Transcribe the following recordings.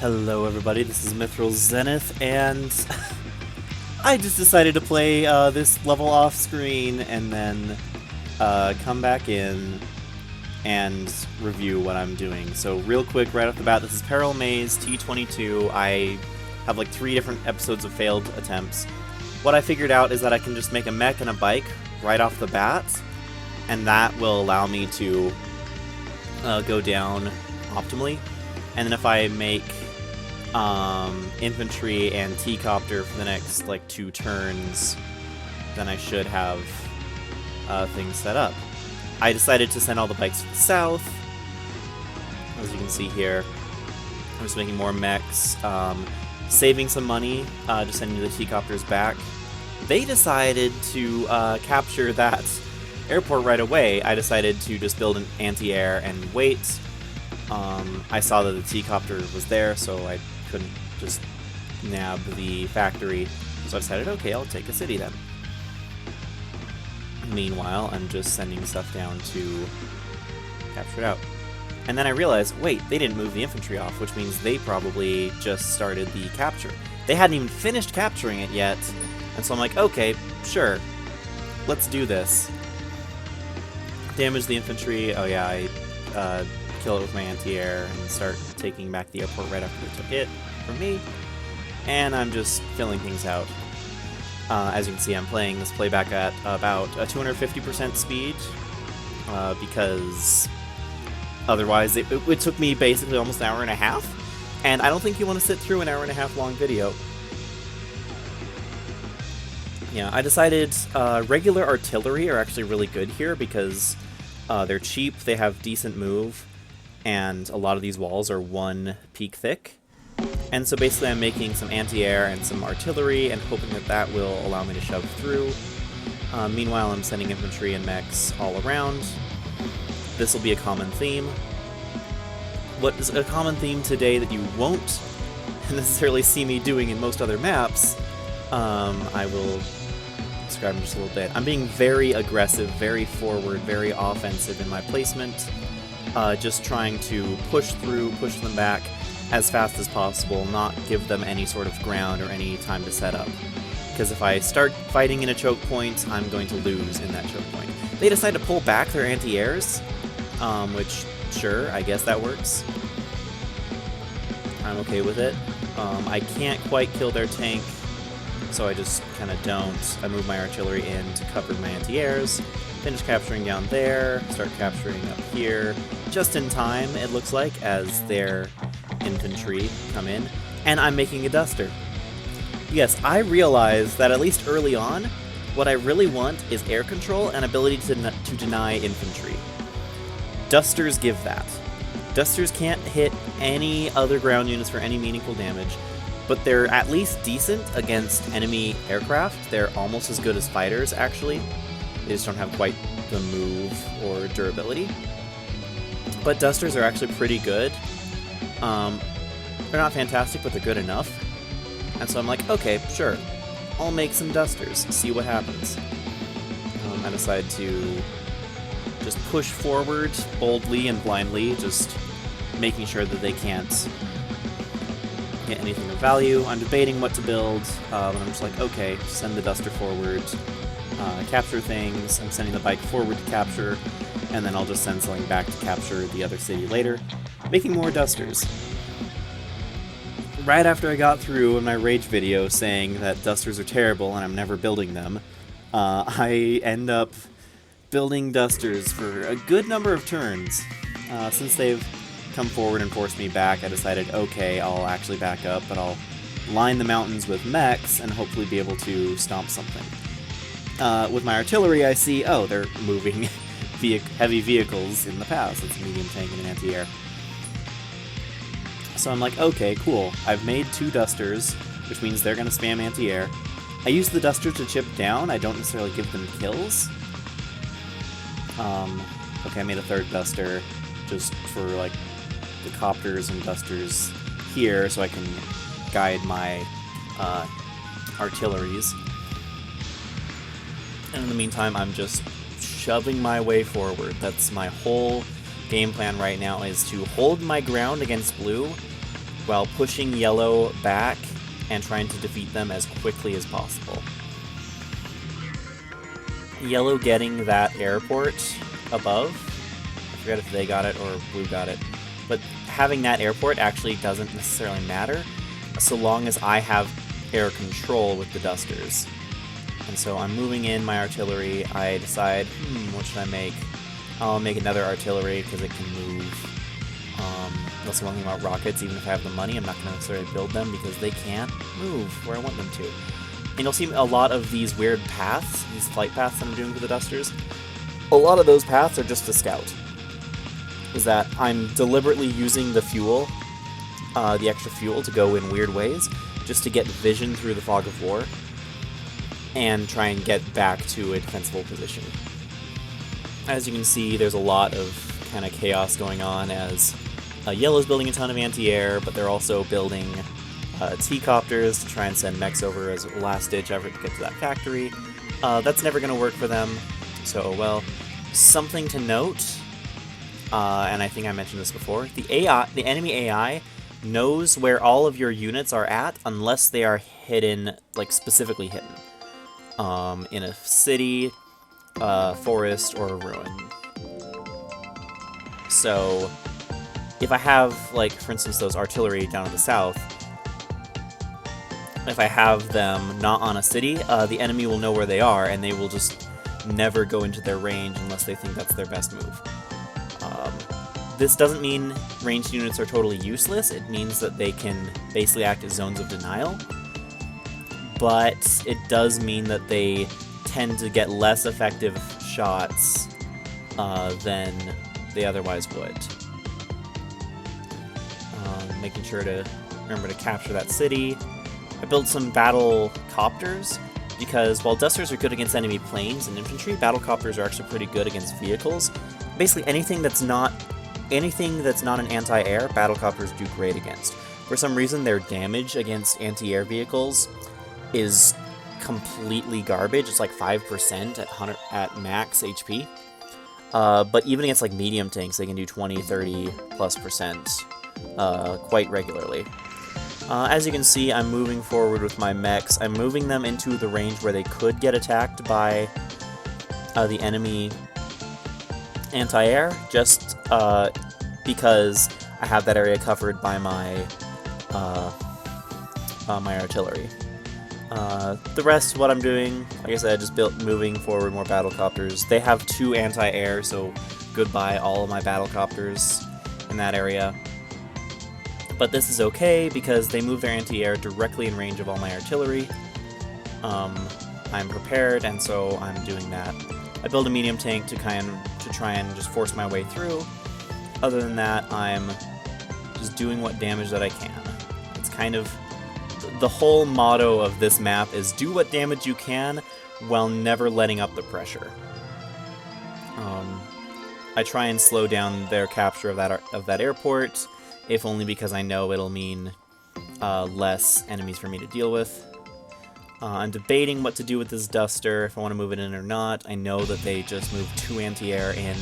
Hello everybody, this is Mithril Zenith, and I just decided to play this level off screen and then come back in and review what I'm doing. So real quick, right off the bat, this is Peril Maze T22. I have like 3 different episodes of failed attempts. What I figured out is that I can just make a mech and a bike right off the bat, and that will allow me to go down optimally. And then if I make infantry and T-copter for the next like 2 turns, then I should have things set up. I decided to send all the bikes to the south, as you can see here. I'm just making more mechs, saving some money, just sending the T-copters back. They decided to capture that airport right away. I decided to just build an anti-air and wait. I saw that the T-copter was there, so I couldn't just nab the factory, so I decided, okay, I'll take a city then. Meanwhile, I'm just sending stuff down to capture it out. And then I realized, wait, they didn't move the infantry off, which means they probably just started the capture. They hadn't even finished capturing it yet, and so I'm like, okay, sure, let's do this. Damage the infantry. Oh yeah, I kill it with my anti-air and start taking back the airport right after it took it from me. And I'm just filling things out. As you can see, I'm playing this playback at about a 250% speed, because otherwise it took me basically almost an hour and a half, and I don't think you want to sit through an hour and a half long video. Yeah, I decided regular artillery are actually really good here because they're cheap, they have decent move, and a lot of these walls are 1 peak thick. And so basically I'm making some anti-air and some artillery and hoping that that will allow me to shove through. Meanwhile, I'm sending infantry and mechs all around. This will be a common theme. What is a common theme today that you won't necessarily see me doing in most other maps, I will describe in just a little bit. I'm being very aggressive, very forward, very offensive in my placement, just trying to push through, push them back as fast as possible, not give them any sort of ground or any time to set up. Because if I start fighting in a choke point, I'm going to lose in that choke point. They decide to pull back their anti-airs, which, sure, I guess that works. I'm okay with it. I can't quite kill their tank, so I just kind of don't. I move my artillery in to cover my anti-airs, finish capturing down there, start capturing up here, just in time, it looks like, as their infantry come in, and I'm making a duster. Yes, I realize that at least early on, what I really want is air control and ability to deny infantry. Dusters give that. Dusters can't hit any other ground units for any meaningful damage, but they're at least decent against enemy aircraft. They're almost as good as fighters, actually. They just don't have quite the move or durability. But dusters are actually pretty good. They're not fantastic, but they're good enough. And so I'm like, okay, sure, I'll make some dusters, see what happens. I decide to just push forward boldly and blindly, just making sure that they can't get anything of value. I'm debating what to build, and I'm just like, okay, send the duster forward, capture things. I'm sending the bike forward to capture, and then I'll just send something back to capture the other city later, making more dusters. Right after I got through in my rage video saying that dusters are terrible and I'm never building them, I end up building dusters for a good number of turns. Since they've come forward and forced me back, I decided, okay, I'll actually back up, but I'll line the mountains with mechs and hopefully be able to stomp something. With my artillery, I see, oh, they're moving heavy vehicles in the pass. It's a medium tank and an anti-air. So I'm like, okay, cool. I've made 2 dusters, which means they're going to spam anti-air. I use the dusters to chip down. I don't necessarily give them kills. Okay, I made a 3rd duster just for like the copters and dusters here so I can guide my artilleries. And in the meantime, I'm just shoving my way forward. That's my whole game plan right now, is to hold my ground against blue while pushing yellow back and trying to defeat them as quickly as possible. Yellow getting that airport above, I forget if they got it or blue got it, but having that airport actually doesn't necessarily matter so long as I have air control with the dusters. And so I'm moving in my artillery. I decide, what should I make? I'll make another artillery because it can move. That's the one thing about rockets. Even if I have the money, I'm not going to necessarily build them because they can't move where I want them to. And you'll see a lot of these weird paths, these flight paths that I'm doing for the dusters. A lot of those paths are just to scout. Is that I'm deliberately using the fuel, the extra fuel, to go in weird ways, just to get vision through the fog of war, and try and get back to a defensible position. As you can see, there's a lot of kind of chaos going on as Yellow's building a ton of anti-air, but they're also building T-copters to try and send mechs over as a last-ditch effort to get to that factory. That's never going to work for them, so, well, something to note, and I think I mentioned this before, the enemy AI knows where all of your units are at unless they are hidden, like specifically hidden, in a city, forest, or a ruin. So, if I have, like, for instance, those artillery down in the south, if I have them not on a city, the enemy will know where they are, and they will just never go into their range unless they think that's their best move. This doesn't mean ranged units are totally useless. It means that they can basically act as zones of denial, but it does mean that they tend to get less effective shots than they otherwise would. Making sure to remember to capture that city. I built some battle copters because while dusters are good against enemy planes and infantry, battle copters are actually pretty good against vehicles. Basically anything that's not an anti-air, battle copters do great against. For some reason, their damage against anti-air vehicles is completely garbage. It's like 5% at max HP. But even against like medium tanks, they can do 20, 30+% quite regularly. As you can see, I'm moving forward with my mechs. I'm moving them into the range where they could get attacked by the enemy anti-air, just because I have that area covered by my my artillery. The rest, what I'm doing, like I said, just moving forward more battlecopters. They have 2 anti-air, so goodbye all of my battlecopters in that area. But this is okay because they move their anti-air directly in range of all my artillery. I'm prepared, and so I'm doing that. I build a medium tank to try and just force my way through. Other than that, I'm just doing what damage that I can. It's kind of the whole motto of this map is do what damage you can while never letting up the pressure. I try and slow down their capture of that airport, if only because I know it'll mean less enemies for me to deal with. I'm debating what to do with this duster, if I want to move it in or not. I know that they just moved 2 anti-air in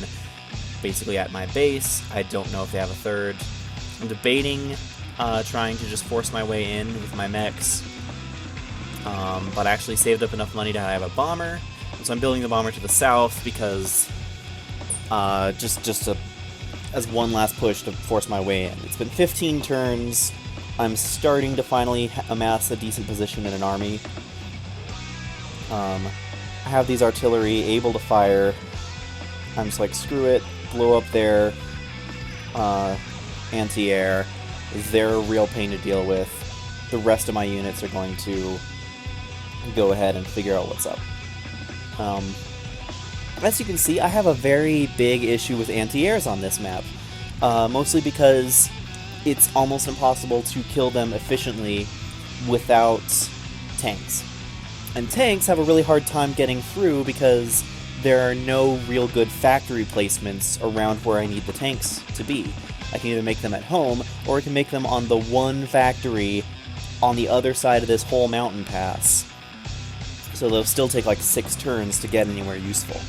basically at my base. I don't know if they have a third. I'm debating trying to just force my way in with my mechs, but I actually saved up enough money to have a bomber, so I'm building the bomber to the south because just as one last push to force my way in. It's been 15 turns. I'm starting to finally amass a decent position in an army. I have these artillery able to fire. I'm just like, screw it, blow up their anti-air. They're a real pain to deal with. The rest of my units are going to go ahead and figure out what's up. As you can see, I have a very big issue with anti-airs on this map. Mostly because it's almost impossible to kill them efficiently without tanks. And tanks have a really hard time getting through because there are no real good factory placements around where I need the tanks to be. I can either make them at home, or I can make them on the one factory on the other side of this whole mountain pass. So they'll still take like 6 turns to get anywhere useful.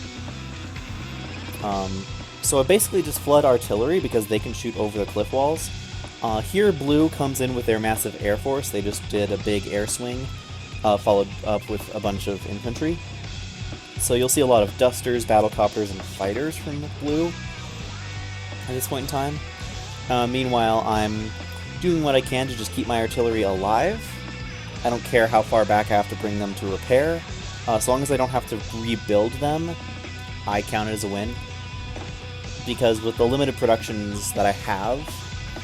So I basically just flood artillery because they can shoot over the cliff walls. Here, blue comes in with their massive air force. They just did a big air swing, followed up with a bunch of infantry. So you'll see a lot of dusters, battlecopters, and fighters from blue at this point in time. Meanwhile, I'm doing what I can to just keep my artillery alive. I don't care how far back I have to bring them to repair. As long as I don't have to rebuild them, I count it as a win. Because with the limited productions that I have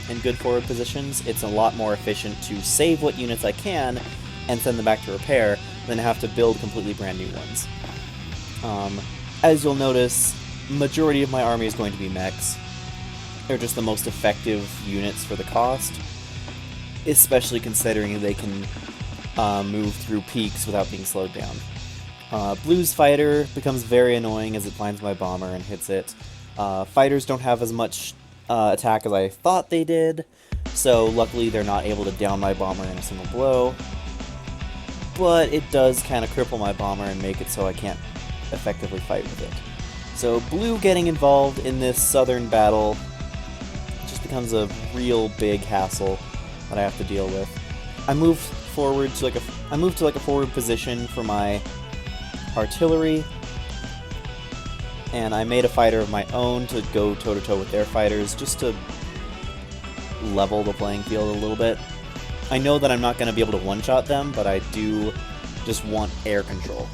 in good forward positions, it's a lot more efficient to save what units I can and send them back to repair than to have to build completely brand new ones. As you'll notice, majority of my army is going to be mechs. They're just the most effective units for the cost, especially considering they can move through peaks without being slowed down. Blue's fighter becomes very annoying as it finds my bomber and hits it. Fighters don't have as much attack as I thought they did, so luckily they're not able to down my bomber in a single blow. But it does kind of cripple my bomber and make it so I can't effectively fight with it. So blue getting involved in this southern battle just becomes a real big hassle that I have to deal with. I move forward to like a forward position for my artillery, and I made a fighter of my own to go toe-to-toe with their fighters, just to level the playing field a little bit. I know that I'm not going to be able to one-shot them, but I do just want air control.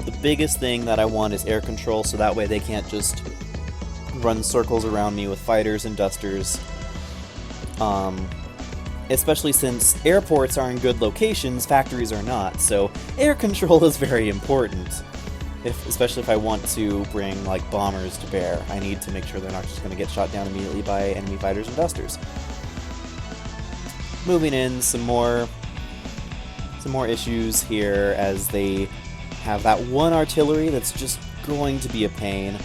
The biggest thing that I want is air control, so that way they can't just run circles around me with fighters and dusters. Especially since airports are in good locations, factories are not, so air control is very important. Especially if I want to bring, like, bombers to bear. I need to make sure they're not just going to get shot down immediately by enemy fighters and dusters. Moving in, some more issues here as they have that one artillery that's just going to be a pain,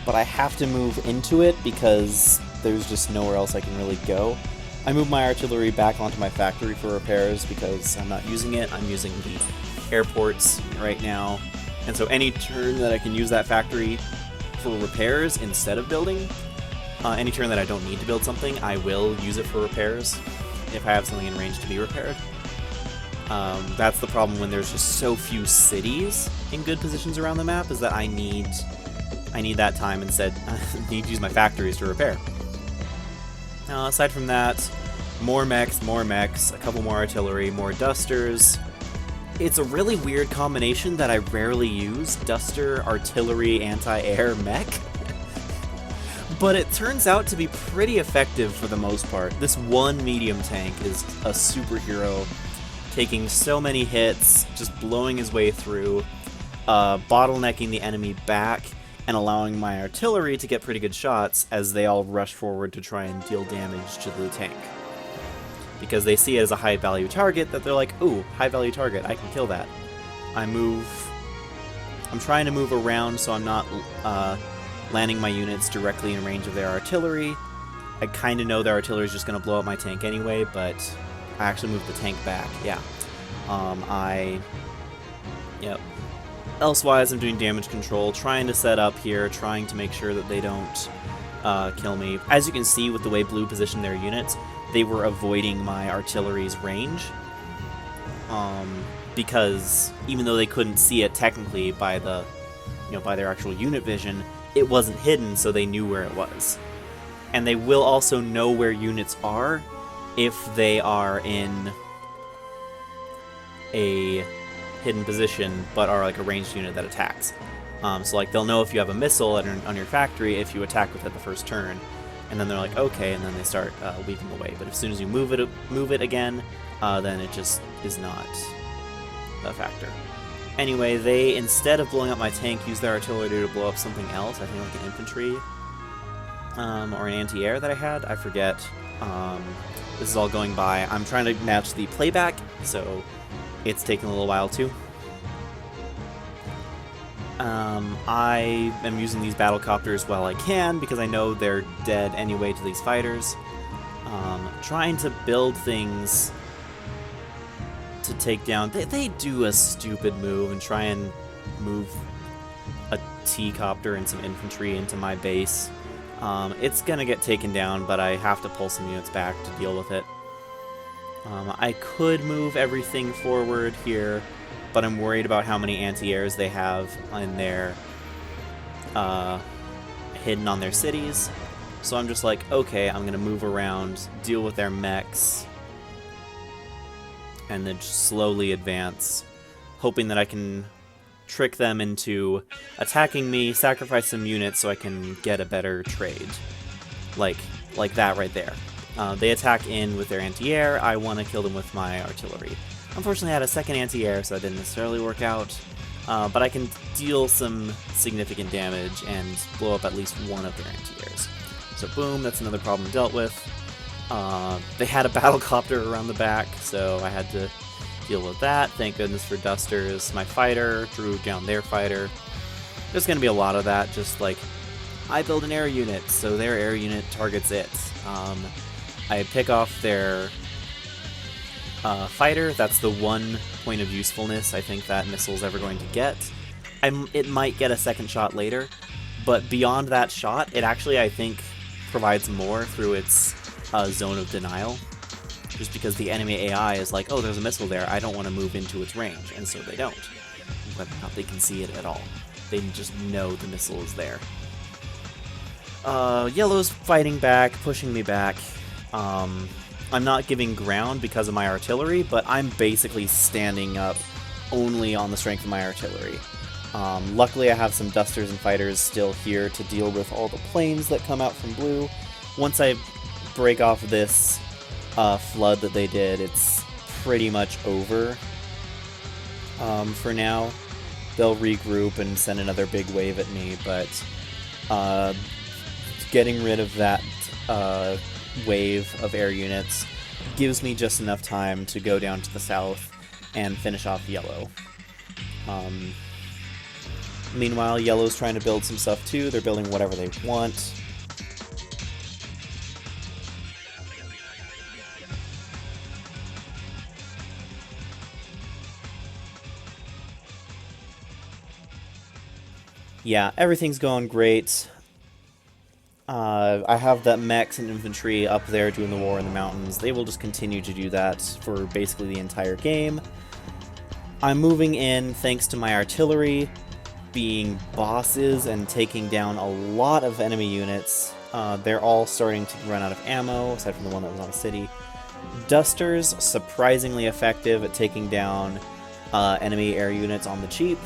but I have to move into it because there's just nowhere else I can really go. I move my artillery back onto my factory for repairs because I'm not using it. I'm using the airports right now. And so any turn that I can use that factory for repairs instead of building, any turn that I don't need to build something, I will use it for repairs if I have something in range to be repaired. That's the problem when there's just so few cities in good positions around the map, is that I need that time instead. I need to use my factories to repair. Aside from that, more mechs, a couple more artillery, more dusters. It's a really weird combination that I rarely use, duster, artillery, anti-air, mech. But it turns out to be pretty effective for the most part. This one medium tank is a superhero, taking so many hits, just blowing his way through, bottlenecking the enemy back, and allowing my artillery to get pretty good shots as they all rush forward to try and deal damage to the tank. Because they see it as a high-value target that they're like, ooh, high-value target, I can kill that. I'm trying to move around so I'm not landing my units directly in range of their artillery. I kind of know their artillery is just going to blow up my tank anyway, but I actually moved the tank back, yeah. Yep. Elsewise, I'm doing damage control, trying to set up here, trying to make sure that they don't kill me. As you can see with the way blue positioned their units, they were avoiding my artillery's range, because even though they couldn't see it technically by the, by their actual unit vision, it wasn't hidden, so they knew where it was. And they will also know where units are if they are in a hidden position, but are like a ranged unit that attacks. So like they'll know if you have a missile on your factory if you attack with it the first turn. And then they're like, okay, and then they start weaving away. But as soon as you move it again, then it just is not a factor. Anyway, they, instead of blowing up my tank, use their artillery to blow up something else. I think like an infantry or an anti-air that I had. I forget. This is all going by. I'm trying to match the playback, so it's taking a little while too. I am using these battlecopters while I can, because I know they're dead anyway to these fighters. Trying to build things to take down... They do a stupid move and try and move a T-copter and some infantry into my base. It's gonna get taken down, but I have to pull some units back to deal with it. I could move everything forward here, but I'm worried about how many anti-airs they have in their hidden on their cities. So I'm just like, okay, I'm gonna move around, deal with their mechs, and then just slowly advance, hoping that I can trick them into attacking me, sacrifice some units so I can get a better trade. Like that right there. They attack in with their anti-air, I want to kill them with my artillery. Unfortunately I had a second anti-air, so that didn't necessarily work out, but I can deal some significant damage and blow up at least one of their anti-airs. So boom, that's another problem dealt with. They had a battlecopter around the back, so I had to deal with that. Thank goodness for dusters. My fighter drew down their fighter. There's going to be a lot of that, just like, I build an air unit, so their air unit targets it. I pick off their fighter. That's the one point of usefulness I think that missile's ever going to get. It might get a second shot later, but beyond that shot, it actually, I think, provides more through its zone of denial. Just because the enemy AI is like, oh, there's a missile there, I don't want to move into its range, and so they don't. Whether or not they can see it at all. They just know the missile is there. Yellow's fighting back, pushing me back. I'm not giving ground because of my artillery, but I'm basically standing up only on the strength of my artillery. Luckily I have some dusters and fighters still here to deal with all the planes that come out from blue. Once I break off this flood that they did, it's pretty much over for now. They'll regroup and send another big wave at me, but getting rid of that wave of air units gives me just enough time to go down to the south and finish off Yellow. Meanwhile, Yellow's trying to build some stuff too. They're building whatever they want. Yeah, everything's going great. I have that mechs and infantry up there doing the war in the mountains. They will just continue to do that for basically the entire game. I'm moving in thanks to my artillery being bosses and taking down a lot of enemy units. They're all starting to run out of ammo, aside from the one that was on a city. Dusters, surprisingly effective at taking down enemy air units on the cheap,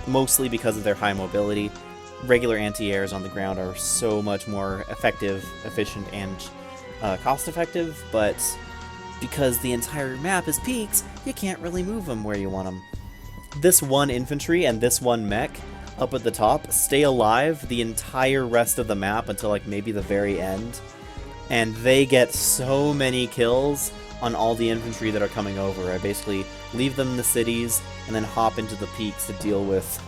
mostly because of their high mobility. Regular anti-airs on the ground are so much more effective, efficient, and cost-effective, but because the entire map is peaks, you can't really move them where you want them. This one infantry and this one mech up at the top stay alive the entire rest of the map until like maybe the very end, and they get so many kills on all the infantry that are coming over. I basically leave them in the cities and then hop into the peaks to deal with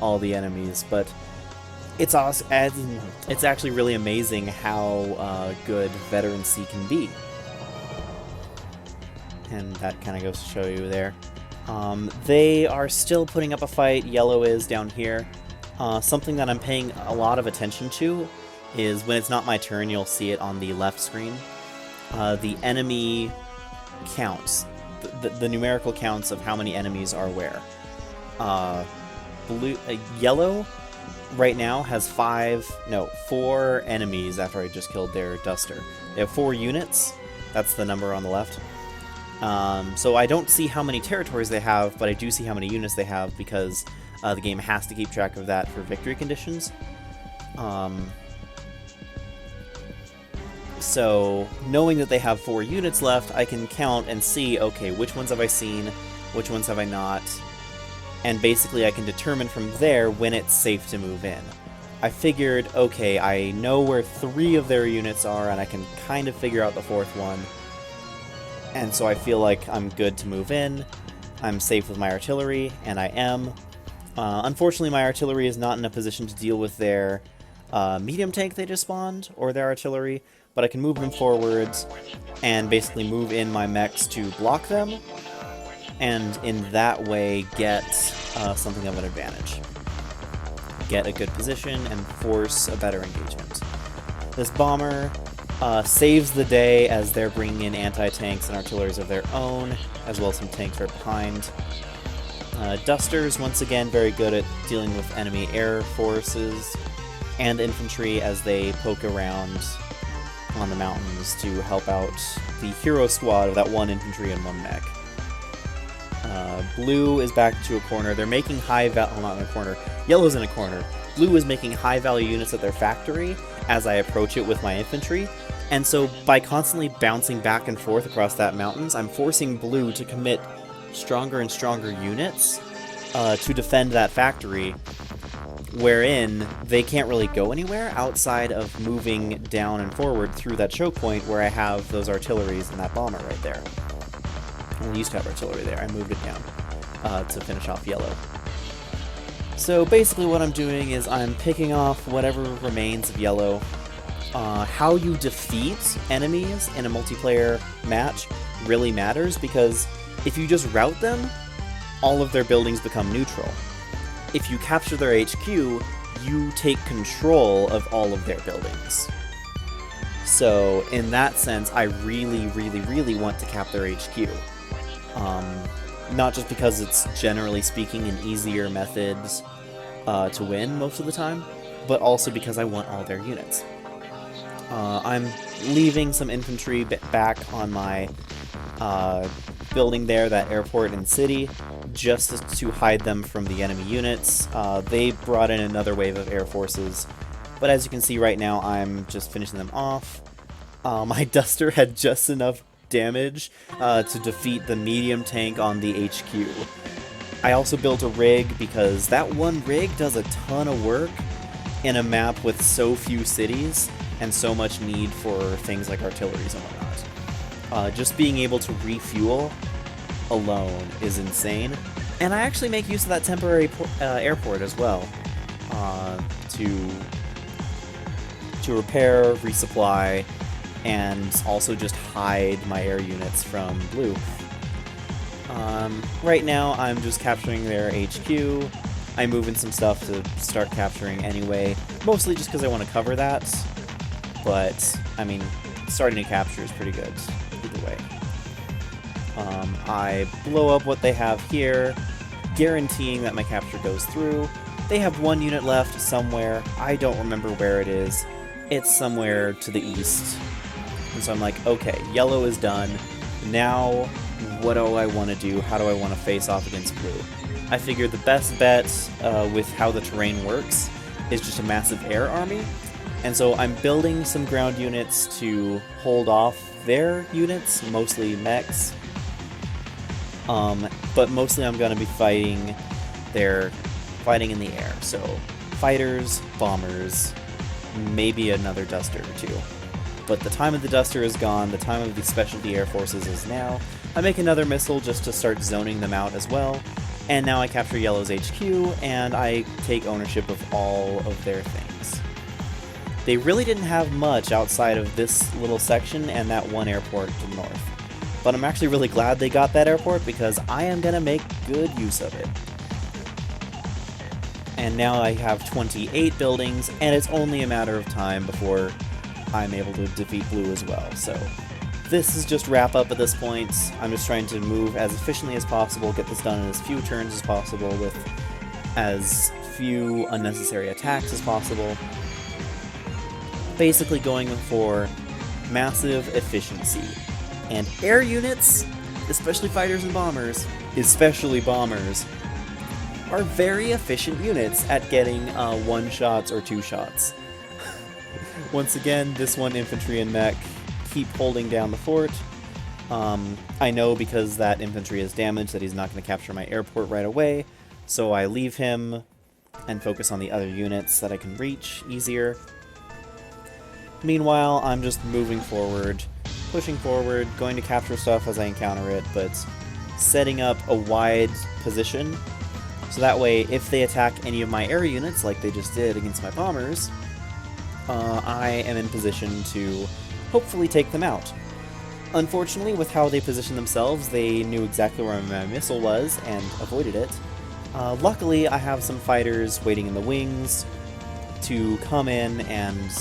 all the enemies, but it's awesome. It's actually really amazing how good Veteran C can be. And that kind of goes to show you there. They are still putting up a fight. Yellow is down here. Something that I'm paying a lot of attention to is when it's not my turn, you'll see it on the left screen. The enemy counts. The numerical counts of how many enemies are where. Yellow right now has 4 enemies after I just killed their duster. They have 4 units. That's the number on the left. So I don't see how many territories they have, but I do see how many units they have because the game has to keep track of that for victory conditions. So knowing that they have 4 units left, I can count and see, okay, which ones have I seen, which ones have I not, and basically I can determine from there when it's safe to move in. I figured, okay, I know where 3 of their units are, and I can kind of figure out the 4th one, and so I feel like I'm good to move in. I'm safe with my artillery, and I am. Unfortunately, my artillery is not in a position to deal with their medium tank they just spawned, or their artillery, but I can move them forwards and basically move in my mechs to block them, and in that way get something of an advantage. Get a good position and force a better engagement. This bomber saves the day as they're bringing in anti-tanks and artilleries of their own, as well as some tanks right behind. Dusters, once again, very good at dealing with enemy air forces and infantry as they poke around on the mountains to help out the hero squad of that one infantry and one mech. Blue is back to a corner. They're making well, not in a corner. Yellow's in a corner. Blue is making high-value units at their factory as I approach it with my infantry. And so by constantly bouncing back and forth across that mountains, I'm forcing Blue to commit stronger and stronger units to defend that factory, wherein they can't really go anywhere outside of moving down and forward through that choke point where I have those artilleries and that bomber right there. I used to have artillery there. I moved it down to finish off Yellow. So basically what I'm doing is I'm picking off whatever remains of Yellow. How you defeat enemies in a multiplayer match really matters, because if you just rout them, all of their buildings become neutral. If you capture their HQ, you take control of all of their buildings. So in that sense, I really, really, really want to cap their HQ. Not just because it's, generally speaking, an easier method to win most of the time, but also because I want all their units. I'm leaving some infantry back on my building there, that airport and city, just to hide them from the enemy units. They brought in another wave of air forces, but as you can see right now, I'm just finishing them off. My Duster had just enough damage to defeat the medium tank on the HQ. I also built a rig because that one rig does a ton of work in a map with so few cities and so much need for things like artilleries and whatnot. Just being able to refuel alone is insane. And I actually make use of that temporary airport as well to repair, resupply, and also just hide my air units from Blue. Right now I'm just capturing their HQ. I'm moving some stuff to start capturing anyway, mostly just because I want to cover that, but I mean, starting to capture is pretty good either way. I blow up what they have here, guaranteeing that my capture goes through. They have one unit left somewhere. I don't remember where it is. It's somewhere to the east. And so I'm like, okay, Yellow is done. Now, what do I want to do? How do I want to face off against Blue? I figured the best bet with how the terrain works is just a massive air army. And so I'm building some ground units to hold off their units, mostly mechs. But mostly I'm going to be fighting in the air. So fighters, bombers, maybe another Duster or two. But the time of the Duster is gone, the time of the Specialty Air Forces is now. I make another missile just to start zoning them out as well, and now I capture Yellow's HQ, and I take ownership of all of their things. They really didn't have much outside of this little section and that one airport to the north. But I'm actually really glad they got that airport, because I am going to make good use of it. And now I have 28 buildings, and it's only a matter of time before I'm able to defeat Blue as well. So this is just wrap up at this point. I'm just trying to move as efficiently as possible, get this done in as few turns as possible with as few unnecessary attacks as possible. Basically going for massive efficiency. And air units, especially fighters and bombers, are very efficient units at getting one-shots or two-shots. Once again, this one infantry and mech keep holding down the fort. I know because that infantry is damaged that he's not going to capture my airport right away, so I leave him and focus on the other units that I can reach easier. Meanwhile, I'm just moving forward, pushing forward, going to capture stuff as I encounter it, but setting up a wide position, so that way if they attack any of my air units, like they just did against my bombers, I am in position to hopefully take them out. Unfortunately, with how they positioned themselves, they knew exactly where my missile was and avoided it. Luckily, I have some fighters waiting in the wings to come in and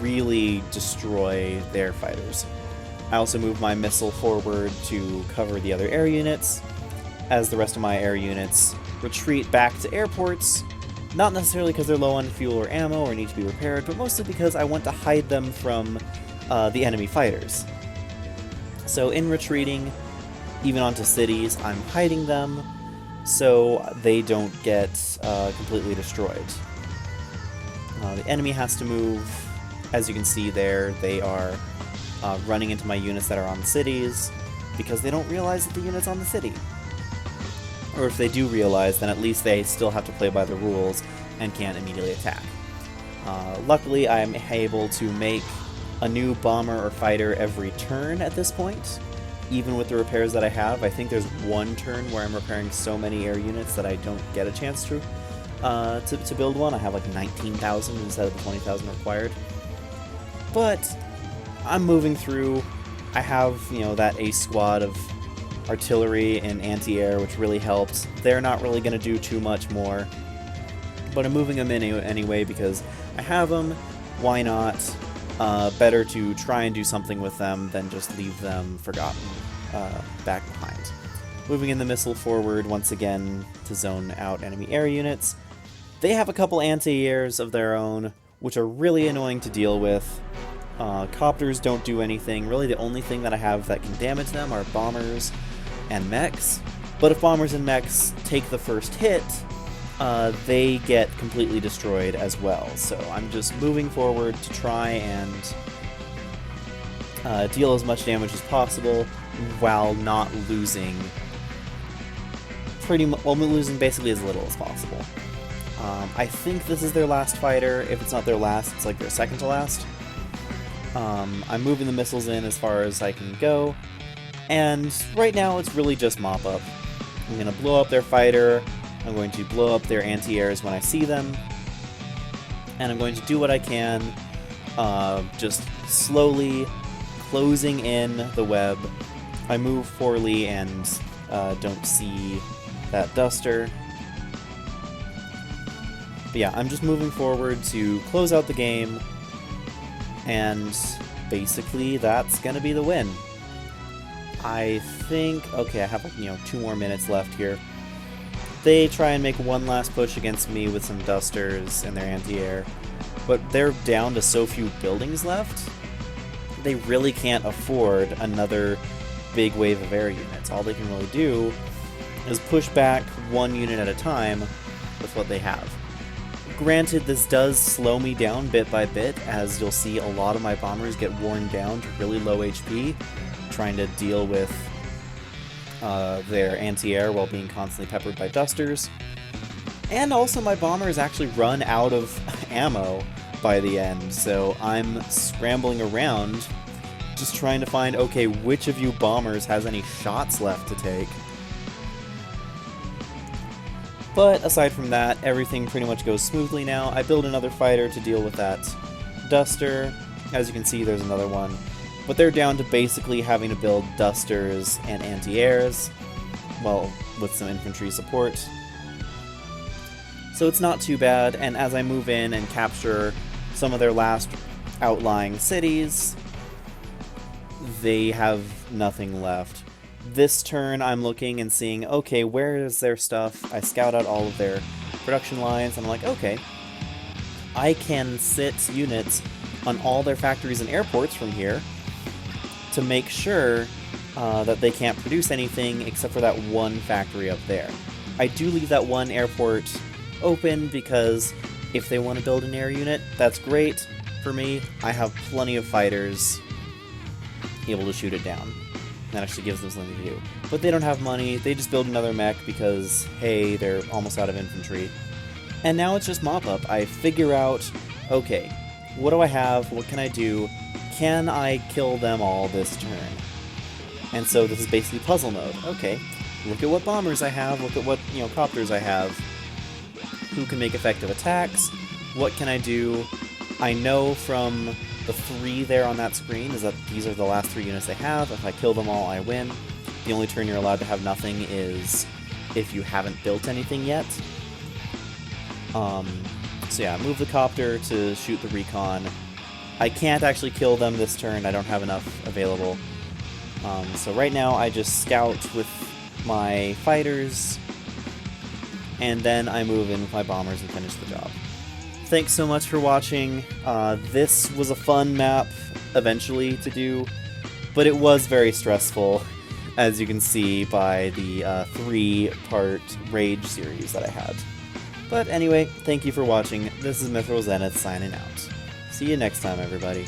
really destroy their fighters. I also move my missile forward to cover the other air units, as the rest of my air units retreat back to airports, not necessarily because they're low on fuel or ammo or need to be repaired, but mostly because I want to hide them from the enemy fighters. So in retreating, even onto cities, I'm hiding them so they don't get completely destroyed. The enemy has to move. As you can see there, they are running into my units that are on cities because they don't realize that the unit's on the city. Or if they do realize, then at least they still have to play by the rules and can't immediately attack. Luckily, I'm able to make a new bomber or fighter every turn at this point, even with the repairs that I have. I think there's one turn where I'm repairing so many air units that I don't get a chance to build one. I have like 19,000 instead of the 20,000 required. But I'm moving through. I have, that ace squad of artillery and anti-air, which really helps. They're not really going to do too much more, but I'm moving them in anyway because I have them. Why not? Better to try and do something with them than just leave them forgotten back behind. Moving in the missile forward once again to zone out enemy air units. They have a couple anti-airs of their own, which are really annoying to deal with. Copters don't do anything. Really, the only thing that I have that can damage them are bombers and mechs. But if bombers and mechs take the first hit, they get completely destroyed as well. So I'm just moving forward to try and deal as much damage as possible while not losing losing basically as little as possible. I think this is their last fighter. If it's not their last, it's like their second to last. I'm moving the missiles in as far as I can go, and right now it's really just mop up. I'm going to blow up their fighter, I'm going to blow up their anti-airs when I see them, and I'm going to do what I can, just slowly closing in the web. I move poorly and don't see that duster. But yeah, I'm just moving forward to close out the game, and basically that's gonna be the win. I think, okay, I have like, 2 more minutes left here. They try and make one last push against me with some dusters and their anti-air, but they're down to so few buildings left, they really can't afford another big wave of air units. All they can really do is push back one unit at a time with what they have. Granted, this does slow me down bit by bit, as you'll see a lot of my bombers get worn down to really low HP, trying to deal with their anti-air while being constantly peppered by dusters. And also my bombers actually run out of ammo by the end, so I'm scrambling around just trying to find, okay, which of you bombers has any shots left to take. But aside from that, everything pretty much goes smoothly now. I build another fighter to deal with that duster. As you can see, there's another one. But they're down to basically having to build dusters and anti-airs, well, with some infantry support. So it's not too bad, and as I move in and capture some of their last outlying cities, they have nothing left. This turn, I'm looking and seeing, okay, where is their stuff? I scout out all of their production lines, and I'm like, okay, I can sit units on all their factories and airports from here to make sure that they can't produce anything except for that one factory up there. I do leave that one airport open because if they want to build an air unit, that's great for me. I have plenty of fighters able to shoot it down. That actually gives them something to do. But they don't have money, they just build another mech because, hey, they're almost out of infantry. And now it's just mop-up. I figure out, okay, what do I have, what can I do, can I kill them all this turn? And so this is basically puzzle mode. Okay, look at what bombers I have, look at what, copters I have. Who can make effective attacks? What can I do? I know from the 3 there on that screen is that these are the last 3 units they have. If I kill them all, I win. The only turn you're allowed to have nothing is if you haven't built anything yet. So yeah, move the copter to shoot the recon. I can't actually kill them this turn. I don't have enough available. So right now I just scout with my fighters, and then I move in with my bombers and finish the job. Thanks so much for watching. This was a fun map eventually to do, but it was very stressful, as you can see by the 3-part Rage series that I had. But anyway, thank you for watching. This is Mithril Zenith signing out. See you next time, everybody.